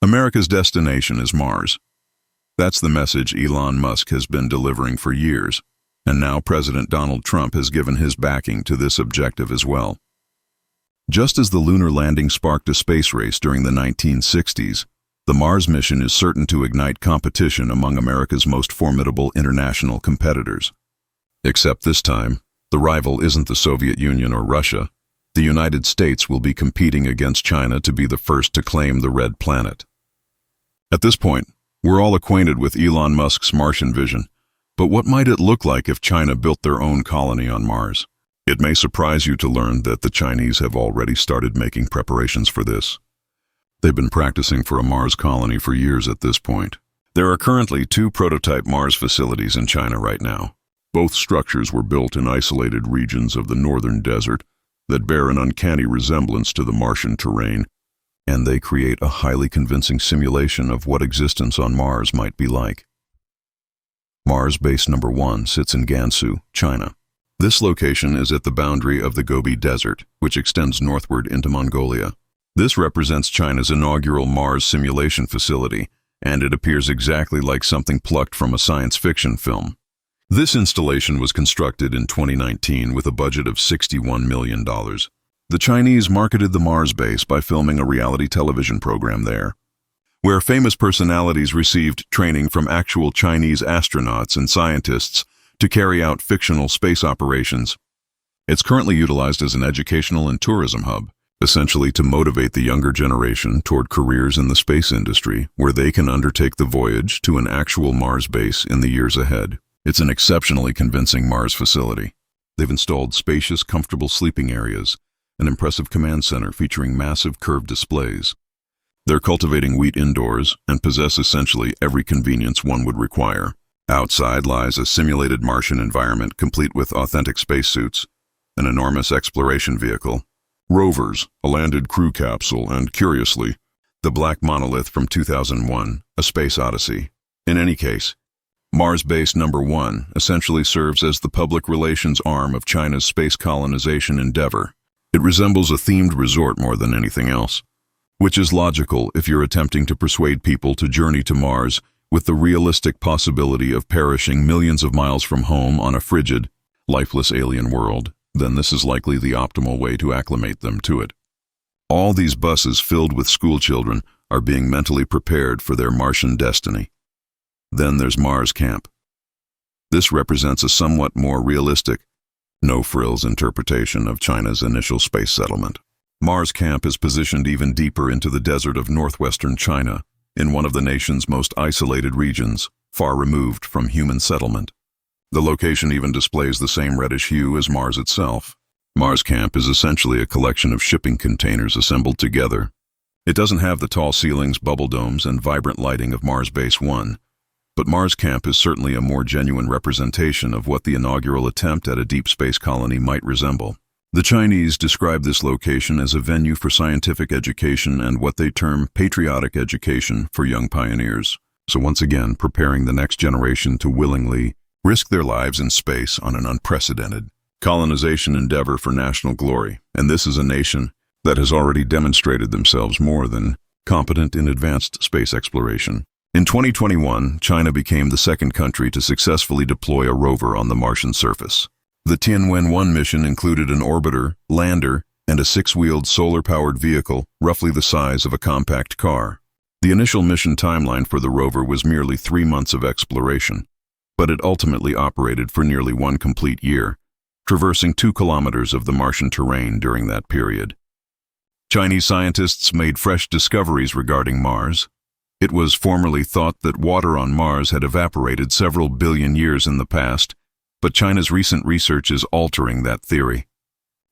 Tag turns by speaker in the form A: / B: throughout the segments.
A: America's destination is Mars. That's the message Elon Musk has been delivering for years, and now President Donald Trump has given his backing to this objective as well. Just as the lunar landing sparked a space race during the 1960s, the Mars mission is certain to ignite competition among America's most formidable international competitors. Except this time, the rival isn't the Soviet Union or Russia. The United States will be competing against China to be the first to claim the red planet. At this point, we're all acquainted with Elon Musk's Martian vision, but what might it look like if China built their own colony on Mars? It may surprise you to learn that the Chinese have already started making preparations for this. They've been practicing for a Mars colony for years at this point. There are currently 2 prototype Mars facilities in China right now. Both structures were built in isolated regions of the northern desert that bear an uncanny resemblance to the Martian terrain, and they create a highly convincing simulation of what existence on Mars might be like. Mars Base Number 1 sits in Gansu, China. This location is at the boundary of the Gobi Desert, which extends northward into Mongolia. This represents China's inaugural Mars simulation facility, and it appears exactly like something plucked from a science fiction film. This installation was constructed in 2019 with a budget of $61 million. The Chinese marketed the Mars base by filming a reality television program there, where famous personalities received training from actual Chinese astronauts and scientists to carry out fictional space operations. It's currently utilized as an educational and tourism hub, essentially to motivate the younger generation toward careers in the space industry, where they can undertake the voyage to an actual Mars base in the years ahead. It's an exceptionally convincing Mars facility. They've installed spacious, comfortable sleeping areas, an impressive command center featuring massive curved displays. They're cultivating wheat indoors and possess essentially every convenience one would require. Outside lies a simulated Martian environment complete with authentic spacesuits, an enormous exploration vehicle, rovers, a landed crew capsule, and, curiously, the black monolith from 2001, A Space Odyssey. In any case, Mars Base Number 1 essentially serves as the public relations arm of China's space colonization endeavor. It resembles a themed resort more than anything else, which is logical if you're attempting to persuade people to journey to Mars with the realistic possibility of perishing millions of miles from home on a frigid, lifeless alien world. Then this is likely the optimal way to acclimate them to it. All these buses filled with school children are being mentally prepared for their Martian destiny. Then there's Mars Camp. This represents a somewhat more realistic, no-frills interpretation of China's initial space settlement. Mars Camp is positioned even deeper into the desert of northwestern China, in one of the nation's most isolated regions, far removed from human settlement. The location even displays the same reddish hue as Mars itself. Mars Camp is essentially a collection of shipping containers assembled together. It doesn't have the tall ceilings, bubble domes, and vibrant lighting of Mars Base 1, but Mars Camp is certainly a more genuine representation of what the inaugural attempt at a deep space colony might resemble. The Chinese describe this location as a venue for scientific education and what they term patriotic education for young pioneers. So once again, preparing the next generation to willingly risk their lives in space on an unprecedented colonization endeavor for national glory. And this is a nation that has already demonstrated themselves more than competent in advanced space exploration. In 2021, China became the second country to successfully deploy a rover on the Martian surface. The Tianwen-1 mission included an orbiter, lander, and a 6-wheeled solar-powered vehicle roughly the size of a compact car. The initial mission timeline for the rover was merely 3 months of exploration, but it ultimately operated for nearly 1 complete year, traversing 2 kilometers of the Martian terrain during that period. Chinese scientists made fresh discoveries regarding Mars. It was formerly thought that water on Mars had evaporated several billion years in the past, but China's recent research is altering that theory.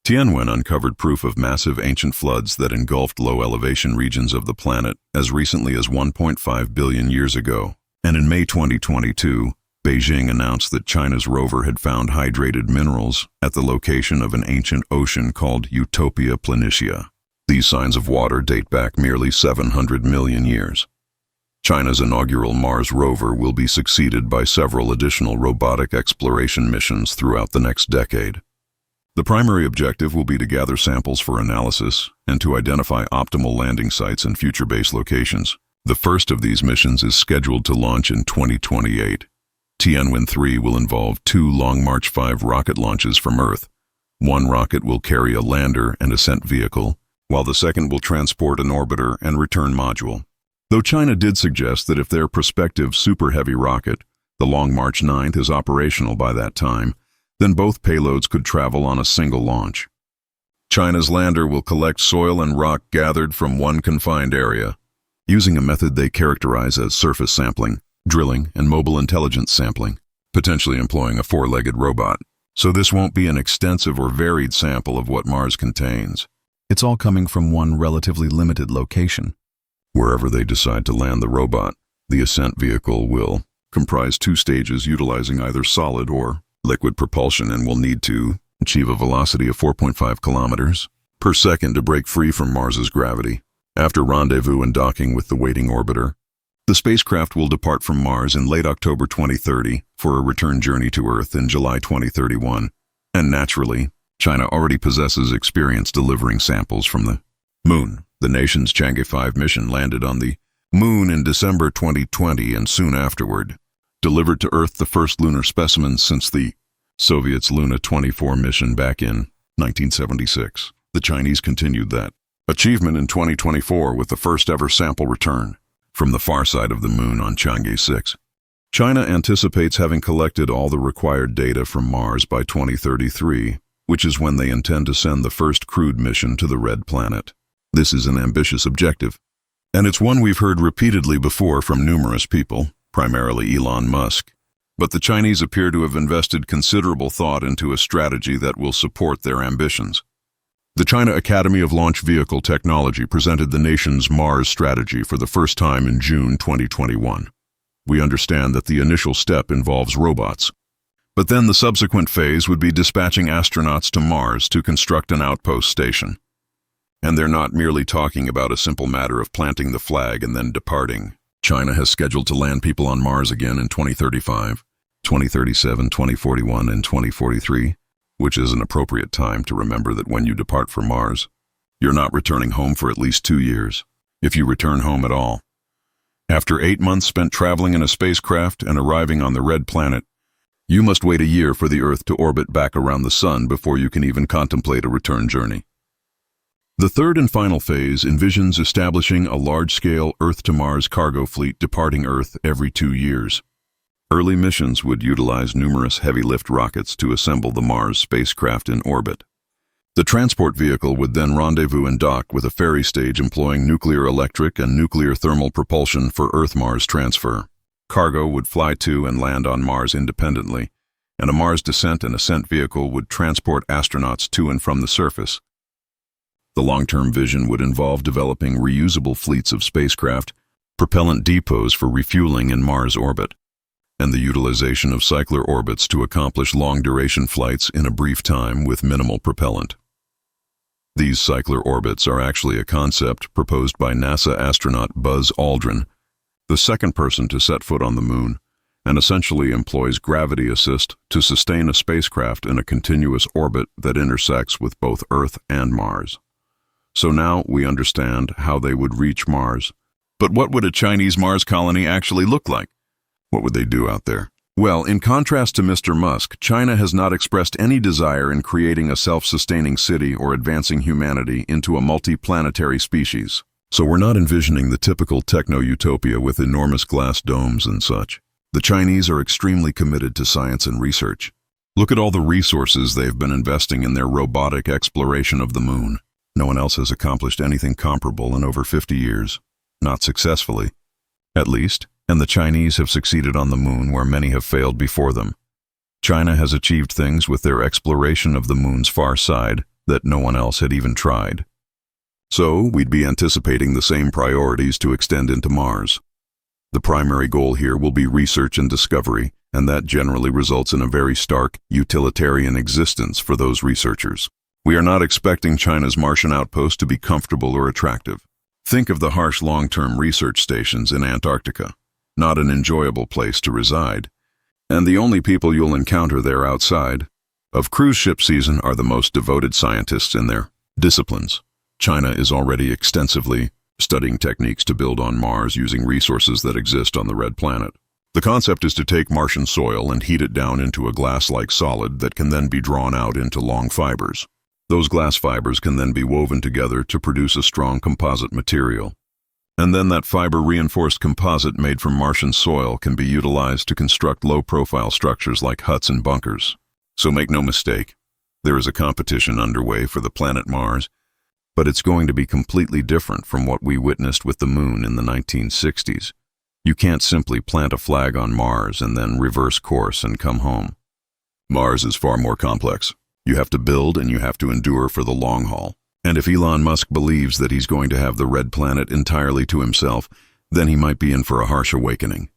A: Tianwen uncovered proof of massive ancient floods that engulfed low-elevation regions of the planet as recently as 1.5 billion years ago. And in May 2022, Beijing announced that China's rover had found hydrated minerals at the location of an ancient ocean called Utopia Planitia. These signs of water date back merely 700 million years. China's inaugural Mars rover will be succeeded by several additional robotic exploration missions throughout the next decade. The primary objective will be to gather samples for analysis and to identify optimal landing sites and future base locations. The first of these missions is scheduled to launch in 2028. Tianwen-3 will involve 2 Long March 5 rocket launches from Earth. One rocket will carry a lander and ascent vehicle, while the second will transport an orbiter and return module. Though China did suggest that if their prospective Super Heavy rocket, the Long March 9, is operational by that time, then both payloads could travel on a single launch. China's lander will collect soil and rock gathered from one confined area, using a method they characterize as surface sampling, drilling, and mobile intelligence sampling, potentially employing a 4-legged robot. So this won't be an extensive or varied sample of what Mars contains. It's all coming from one relatively limited location. Wherever they decide to land the robot, the ascent vehicle will comprise 2 stages utilizing either solid or liquid propulsion and will need to achieve a velocity of 4.5 kilometers per second to break free from Mars's gravity. After rendezvous and docking with the waiting orbiter, the spacecraft will depart from Mars in late October 2030 for a return journey to Earth in July 2031. And naturally, China already possesses experience delivering samples from the Moon. The nation's Chang'e 5 mission landed on the Moon in December 2020 and soon afterward delivered to Earth the first lunar specimens since the Soviets' Luna 24 mission back in 1976. The Chinese continued that achievement in 2024 with the first ever sample return from the far side of the Moon on Chang'e 6. China anticipates having collected all the required data from Mars by 2033, which is when they intend to send the first crewed mission to the Red Planet. This is an ambitious objective, and it's one we've heard repeatedly before from numerous people, primarily Elon Musk. But the Chinese appear to have invested considerable thought into a strategy that will support their ambitions. The China Academy of Launch Vehicle Technology presented the nation's Mars strategy for the first time in June 2021. We understand that the initial step involves robots, but then the subsequent phase would be dispatching astronauts to Mars to construct an outpost station. And they're not merely talking about a simple matter of planting the flag and then departing. China has scheduled to land people on Mars again in 2035, 2037, 2041, and 2043, which is an appropriate time to remember that when you depart for Mars, you're not returning home for at least 2 years, if you return home at all. After 8 months spent traveling in a spacecraft and arriving on the Red Planet, you must wait a year for the Earth to orbit back around the Sun before you can even contemplate a return journey. The third and final phase envisions establishing a large-scale Earth-to-Mars cargo fleet departing Earth every 2 years. Early missions would utilize numerous heavy-lift rockets to assemble the Mars spacecraft in orbit. The transport vehicle would then rendezvous and dock with a ferry stage employing nuclear electric and nuclear thermal propulsion for Earth-Mars transfer. Cargo would fly to and land on Mars independently, and a Mars descent and ascent vehicle would transport astronauts to and from the surface. The long-term vision would involve developing reusable fleets of spacecraft, propellant depots for refueling in Mars orbit, and the utilization of cycler orbits to accomplish long-duration flights in a brief time with minimal propellant. These cycler orbits are actually a concept proposed by NASA astronaut Buzz Aldrin, the second person to set foot on the Moon, and essentially employs gravity assist to sustain a spacecraft in a continuous orbit that intersects with both Earth and Mars. So now we understand how they would reach Mars. But what would a Chinese Mars colony actually look like? What would they do out there? Well, in contrast to Mr. Musk, China has not expressed any desire in creating a self-sustaining city or advancing humanity into a multi-planetary species. So we're not envisioning the typical techno-utopia with enormous glass domes and such. The Chinese are extremely committed to science and research. Look at all the resources they've been investing in their robotic exploration of the Moon. No one else has accomplished anything comparable in over 50 years. Not successfully, at least, and the Chinese have succeeded on the Moon where many have failed before them. China has achieved things with their exploration of the Moon's far side that no one else had even tried. So, we'd be anticipating the same priorities to extend into Mars. The primary goal here will be research and discovery, and that generally results in a very stark, utilitarian existence for those researchers. We are not expecting China's Martian outpost to be comfortable or attractive. Think of the harsh long-term research stations in Antarctica. Not an enjoyable place to reside. And the only people you'll encounter there outside of cruise ship season are the most devoted scientists in their disciplines. China is already extensively studying techniques to build on Mars using resources that exist on the red planet. The concept is to take Martian soil and heat it down into a glass-like solid that can then be drawn out into long fibers. Those glass fibers can then be woven together to produce a strong composite material. And then that fiber-reinforced composite made from Martian soil can be utilized to construct low-profile structures like huts and bunkers. So make no mistake, there is a competition underway for the planet Mars, but it's going to be completely different from what we witnessed with the Moon in the 1960s. You can't simply plant a flag on Mars and then reverse course and come home. Mars is far more complex. You have to build and you have to endure for the long haul. And if Elon Musk believes that he's going to have the red planet entirely to himself, then he might be in for a harsh awakening.